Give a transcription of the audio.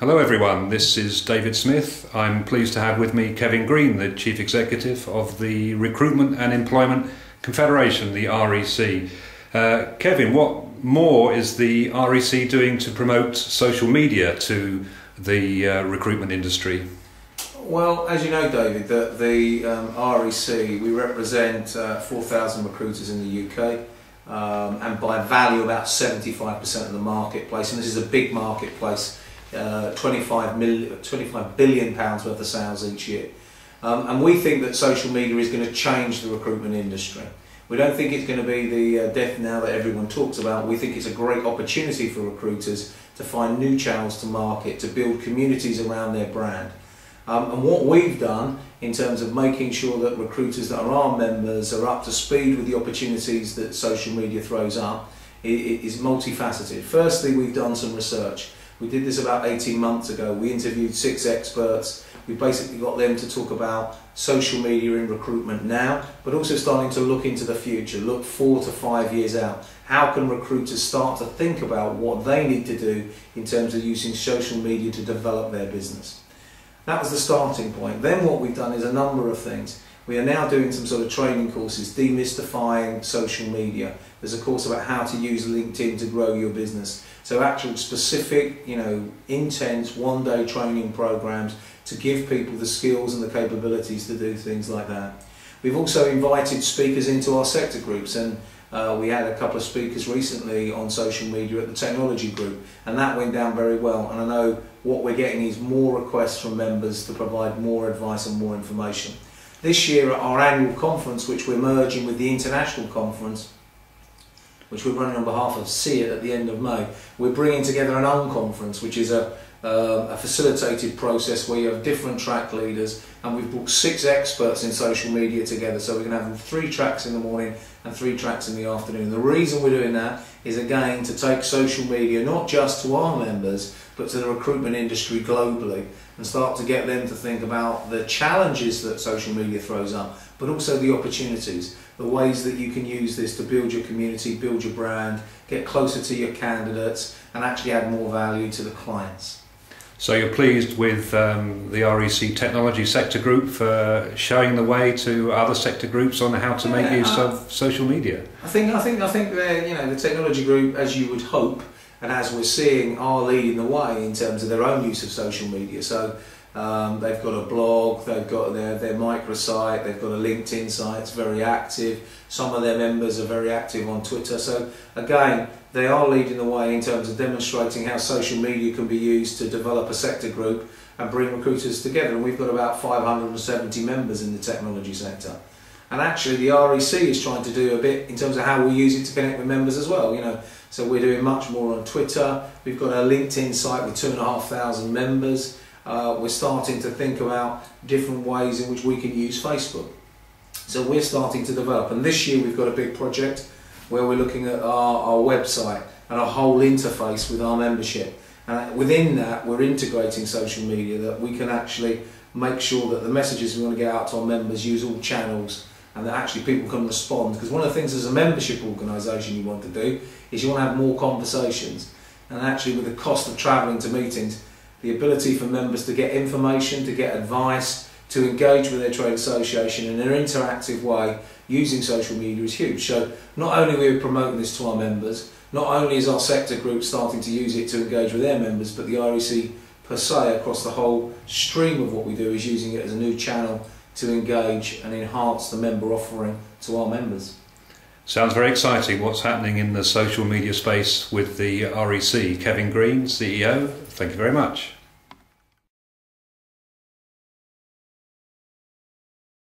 Hello everyone, this is David Smith. I'm pleased to have with me Kevin Green, the Chief Executive of the Recruitment and Employment Confederation, the REC. Kevin, what more is the REC doing to promote social media to the recruitment industry? Well, as you know, David, the REC, we represent 4,000 recruiters in the UK, and by value about 75% of the marketplace, and this is a big marketplace. 25 billion pounds worth of sales each year, and we think that social media is going to change the recruitment industry. We don't think it's going to be the death knell that everyone talks about. We think it's a great opportunity for recruiters to find new channels to market, to build communities around their brand. And what we've done in terms of making sure that recruiters that are our members are up to speed with the opportunities that social media throws up is multifaceted. Firstly, we've done some research. We did this about 18 months ago. We interviewed 6 experts. We basically got them to talk about social media in recruitment now, but also starting to look into the future, look 4 to 5 years out. How can recruiters start to think about what they need to do in terms of using social media to develop their business? That was the starting point. Then what we've done is a number of things. We are now doing some sort of training courses, demystifying social media. There's a course about how to use LinkedIn to grow your business. So actual specific, intense one-day training programs to give people the skills and the capabilities to do things like that. We've also invited speakers into our sector groups, and we had a couple of speakers recently on social media at the technology group, and that went down very well. And I know what we're getting is more requests from members to provide more advice and more information. This year at our annual conference, which we're merging with the international conference, which we're running on behalf of SEEIT at the end of May, we're bringing together an unconference, which is a facilitated process where you have different track leaders, and we've brought 6 experts in social media together, so we're going to have 3 tracks in the morning and 3 tracks in the afternoon. The reason we're doing that is, again, to take social media not just to our members but to the recruitment industry globally, and start to get them to think about the challenges that social media throws up, but also the opportunities, the ways that you can use this to build your community, build your brand, get closer to your candidates, and actually add more value to the clients. So you're pleased with the REC Technology Sector Group for showing the way to other sector groups on how to make use of social media? I think the Technology Group, as you would hope, and as we're seeing, are leading the way in terms of their own use of social media. So they've got a blog, they've got their microsite, they've got a LinkedIn site, it's very active. Some of their members are very active on Twitter. So again, they are leading the way in terms of demonstrating how social media can be used to develop a sector group and bring recruiters together. And we've got about 570 members in the technology sector. And actually the REC is trying to do a bit in terms of how we use it to connect with members as well. So we're doing much more on Twitter. We've got a LinkedIn site with 2,500 members. We're starting to think about different ways in which we can use Facebook. So we're starting to develop, and this year we've got a big project where we're looking at our website and a whole interface with our membership. And within that, we're integrating social media, that we can actually make sure that the messages we want to get out to our members use all channels, and that actually people can respond. Because one of the things as a membership organisation you want to do is you want to have more conversations. And actually, with the cost of travelling to meetings, the ability for members to get information, to get advice, to engage with their trade association in an interactive way using social media is huge. So not only are we promoting this to our members, not only is our sector group starting to use it to engage with their members, but the REC per se across the whole stream of what we do is using it as a new channel to engage and enhance the member offering to our members. Sounds very exciting what's happening in the social media space with the REC. Kevin Green, CEO, thank you very much.